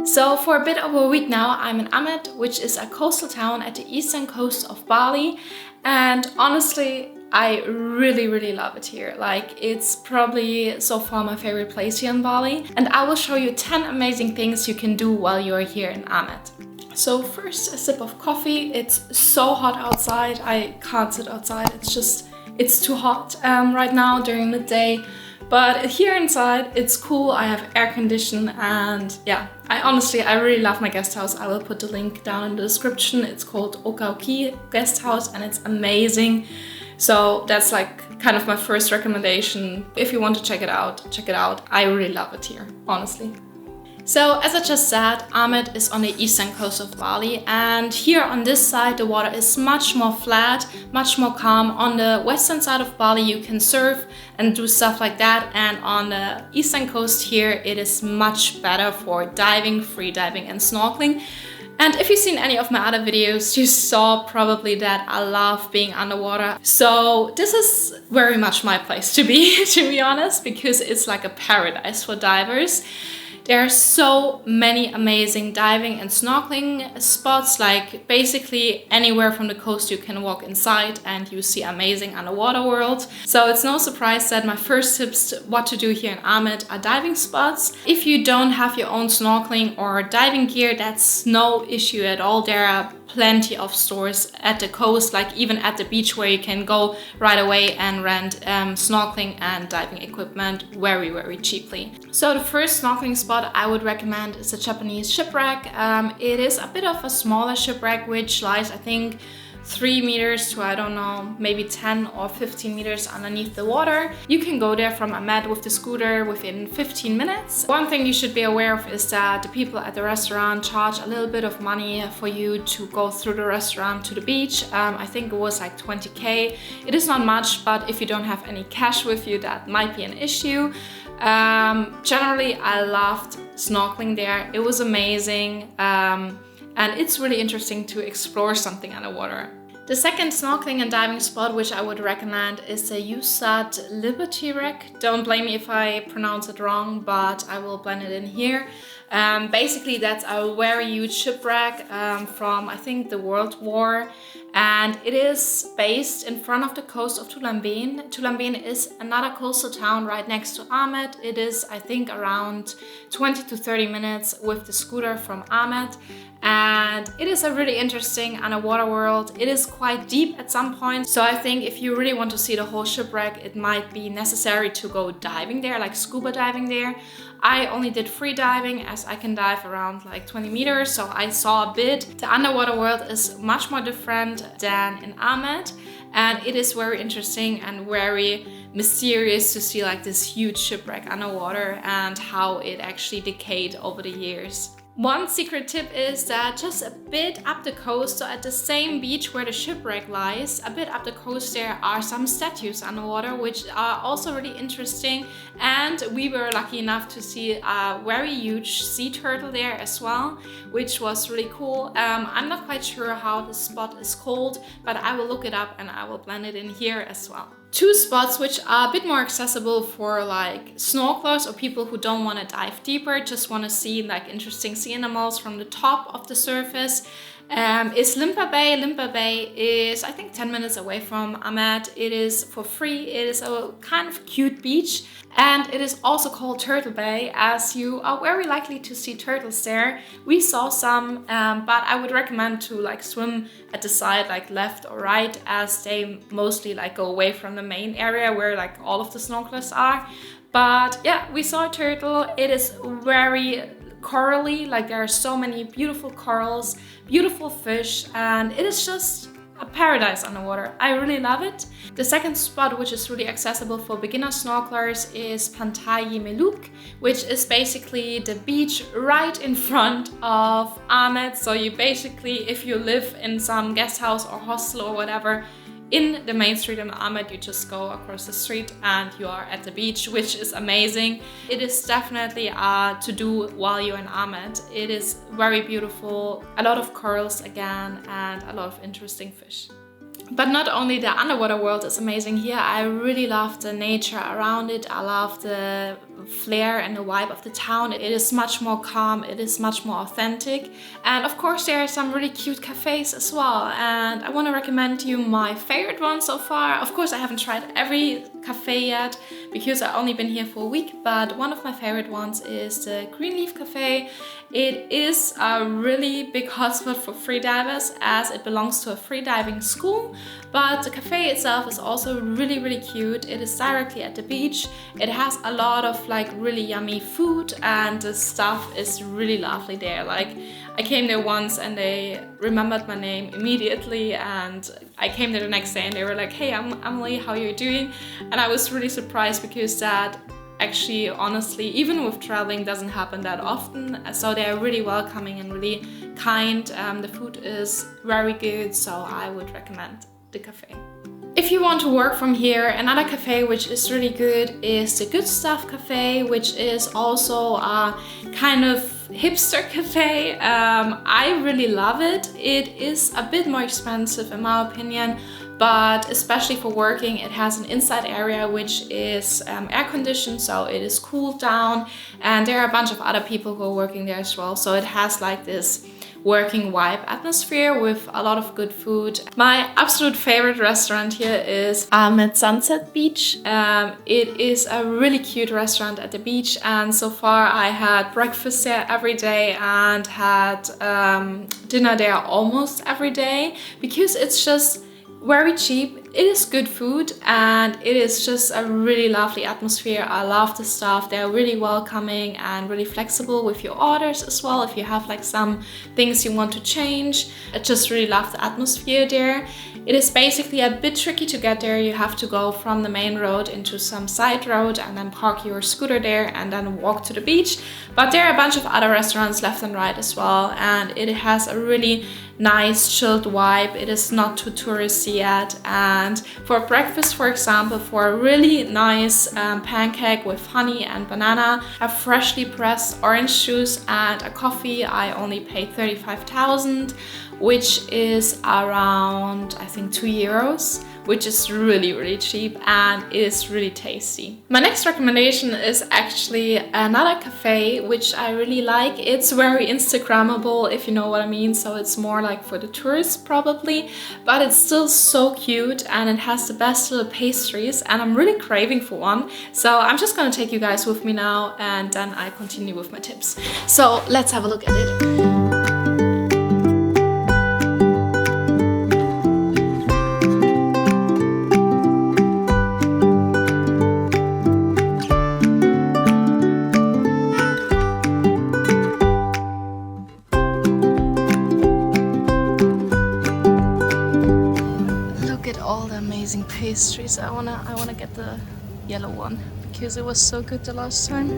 So for a bit over a week now, I'm in Amed, which is a coastal town at the eastern coast of Bali. And honestly, I really love it here. Like, it's probably so far my favorite place here in Bali. And I will show you 10 amazing things you can do while you're here in Amed. So first, a sip of coffee. It's so hot outside. I can't sit outside. It's too hot right now during the day. But here inside, it's cool. I have air condition and yeah, I really love my guest house. I will put the link down in the description. It's called Okauki Guest House and it's amazing. So that's like kind of my first recommendation. If you want to check it out, check it out. I really love it here, honestly. So as I just said, Amed is on the eastern coast of Bali, and here on this side the water is much more flat, much more calm. On the western side of Bali you can surf and do stuff like that, and on the eastern coast here it is much better for diving, free diving and snorkeling. And if you've seen any of my other videos, you saw probably that I love being underwater. So this is very much my place to be honest, because it's like a paradise for divers. There are so many amazing diving and snorkeling spots, like basically anywhere from the coast you can walk inside and you see amazing underwater world. So it's no surprise that my first tips what to do here in Amed are diving spots. If you don't have your own snorkeling or diving gear, that's no issue at all. There are plenty of stores at the coast, like even at the beach, where you can go right away and rent snorkeling and diving equipment very cheaply. So the first snorkeling spot I would recommend is a Japanese shipwreck. It is a bit of a smaller shipwreck which lies, I think, 3 meters to, I don't know, maybe 10 or 15 meters underneath the water. You can go there from Amed with the scooter within 15 minutes. One thing you should be aware of is that the people at the restaurant charge a little bit of money for you to go through the restaurant to the beach. I think it was like 20k. It is not much, but if you don't have any cash with you, that might be an issue. Generally, I loved snorkeling there. It was amazing. And it's really interesting to explore something underwater. The second snorkeling and diving spot which I would recommend is the USAT Liberty Wreck. Don't blame me if I pronounce it wrong, but I will blend it in here. Basically, that's a very huge shipwreck from, I think, the World War. And it is based in front of the coast of Tulambin. Tulambin is another coastal town right next to Amed. It is, I think, around 20 to 30 minutes with the scooter from Amed. And it is a really interesting underwater world. It is quite deep at some point. So I think if you really want to see the whole shipwreck, it might be necessary to go diving there, like scuba diving there. I only did free diving as I can dive around like 20 meters, so I saw a bit. The underwater world is much more different than in Amed, and it is very interesting and very mysterious to see like this huge shipwreck underwater and how it actually decayed over the years. One secret tip is that just a bit up the coast, so at the same beach where the shipwreck lies, a bit up the coast there are some statues underwater which are also really interesting, and we were lucky enough to see a very huge sea turtle there as well, which was really cool. I'm not quite sure how the spot is called, but I will look it up and I will blend it in here as well. Two spots which are a bit more accessible for like snorkelers or people who don't want to dive deeper, just want to see like interesting sea animals from the top of the surface, is Limpa Bay. Limpa Bay is, I think, 10 minutes away from Amed. It is for free. It is a kind of cute beach, and it is also called Turtle Bay as you are very likely to see turtles there. We saw some, but I would recommend to like swim at the side, like left or right, as they mostly like go away from the main area where like all of the snorkelers are. But yeah, we saw a turtle. It is very corally, like there are so many beautiful corals, beautiful fish, and it is just a paradise underwater. I really love it. The second spot, which is really accessible for beginner snorkelers, is Pantai Meluk, which is basically the beach right in front of Amed. So you basically, if you live in some guest house or hostel or whatever, in the main street in Amed, you just go across the street and you are at the beach, which is amazing. It is definitely to do while you're in Amed. It is very beautiful, a lot of corals again, and a lot of interesting fish. But not only the underwater world is amazing here, I really love the nature around it. I love the flair and the vibe of the town. It is much more calm, it is much more authentic. And of course there are some really cute cafes as well. And I want to recommend you my favorite one so far. Of course I haven't tried every cafe yet because I've only been here for a week, but one of my favorite ones is the Green Leaf Cafe. It is a really big hotspot for freedivers as it belongs to a freediving school, but the cafe itself is also really cute. It is directly at the beach. It has a lot of like really yummy food and the stuff is really lovely there. Like I came there once and they remembered my name immediately, and I came there the next day and they were like, "Hey, I'm Emily, how are you doing?" And I was really surprised because that actually, honestly, even with traveling, doesn't happen that often. So they're really welcoming and really kind. The food is very good, so I would recommend the cafe. If you want to work from here, another cafe which is really good is the Good Stuff Cafe, which is also a kind of hipster cafe. I really love it. It is a bit more expensive in my opinion, but especially for working, it has an inside area which is air conditioned, so it is cooled down, and there are a bunch of other people who are working there as well, so it has like this working vibe atmosphere with a lot of good food. My absolute favorite restaurant here is Amed Sunset Beach. It is a really cute restaurant at the beach, and so far I had breakfast there every day and had dinner there almost every day because it's just very cheap. It is good food and it is just a really lovely atmosphere. I love the staff. They're really welcoming and really flexible with your orders as well. If you have like some things you want to change, I just really love the atmosphere there. It is basically a bit tricky to get there. You have to go from the main road into some side road and then park your scooter there and then walk to the beach. But there are a bunch of other restaurants left and right as well, and it has a really nice chilled vibe. It is not too touristy yet, and for breakfast, for example, for a really nice pancake with honey and banana, a freshly pressed orange juice and a coffee, I only paid 35,000, which is around I think €2, which is really cheap and is really tasty. My next recommendation is actually another cafe which I really like. It's very Instagrammable, if you know what I mean, so it's more like for the tourists probably, but it's still so cute and it has the best little pastries and I'm really craving for one. So I'm just gonna take you guys with me now and then I continue with my tips. So let's have a look at it. Pastries. I wanna get the yellow one because it was so good the last time.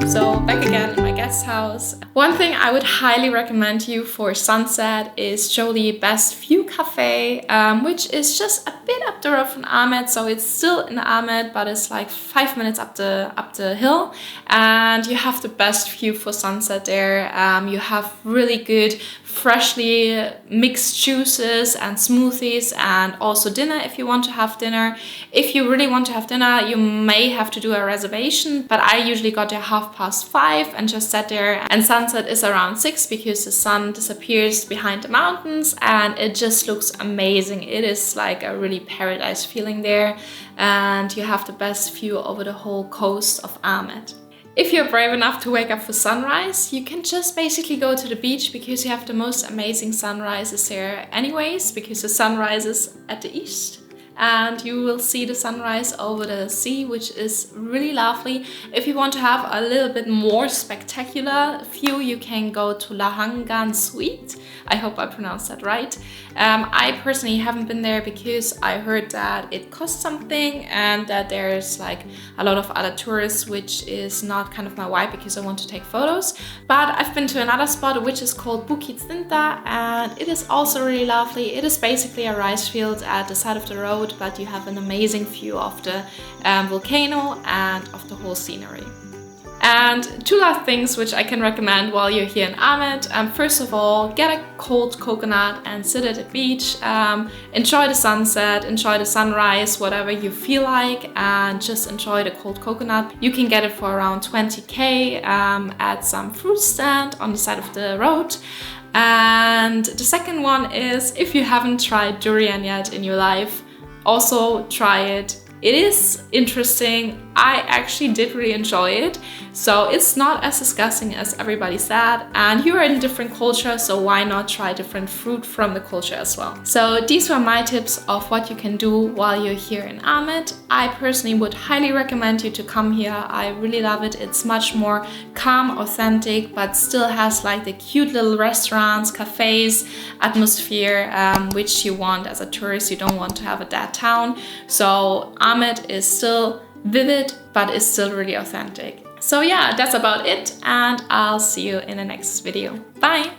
So back again in my guest house. One thing I would highly recommend you for sunset is Jolie Best View Cafe, which is just a bit up the road from Amed, so it's still in Amed, but it's like 5 minutes up the hill, and you have the best view for sunset there. You have really good freshly mixed juices and smoothies, and also dinner if you want to have dinner. If you really want to have dinner, you may have to do a reservation, but I usually got there 5:30 and just sat there, and sunset is around 6 because the sun disappears behind the mountains and it just looks amazing. It is like a really paradise feeling there, and you have the best view over the whole coast of Amed. If you're brave enough to wake up for sunrise, you can just basically go to the beach because you have the most amazing sunrises there anyways, because the sun rises at the east and you will see the sunrise over the sea, which is really lovely. If you want to have a little bit more spectacular view, you can go to Lahangan Suite. I hope I pronounced that right. I personally haven't been there because I heard that it costs something and that there's like a lot of other tourists, which is not kind of my vibe because I want to take photos. But I've been to another spot which is called Bukit Sinta, and it is also really lovely. It is basically a rice field at the side of the road, but you have an amazing view of the volcano and of the whole scenery. And two last things which I can recommend while you're here in Amed. First of all, get a cold coconut and sit at the beach. Enjoy the sunset, enjoy the sunrise, whatever you feel like, and just enjoy the cold coconut. You can get it for around 20k at some fruit stand on the side of the road. And the second one is, if you haven't tried durian yet in your life, also try it. It is interesting. I actually did really enjoy it. So it's not as disgusting as everybody said. And you're in a different culture, so why not try different fruit from the culture as well? So these were my tips of what you can do while you're here in Amed. I personally would highly recommend you to come here. I really love it. It's much more calm, authentic, but still has like the cute little restaurants, cafes, atmosphere, which you want as a tourist. You don't want to have a dead town. So Amed is still vivid, but it's still really authentic. So yeah, that's about it, and I'll see you in the next video. Bye!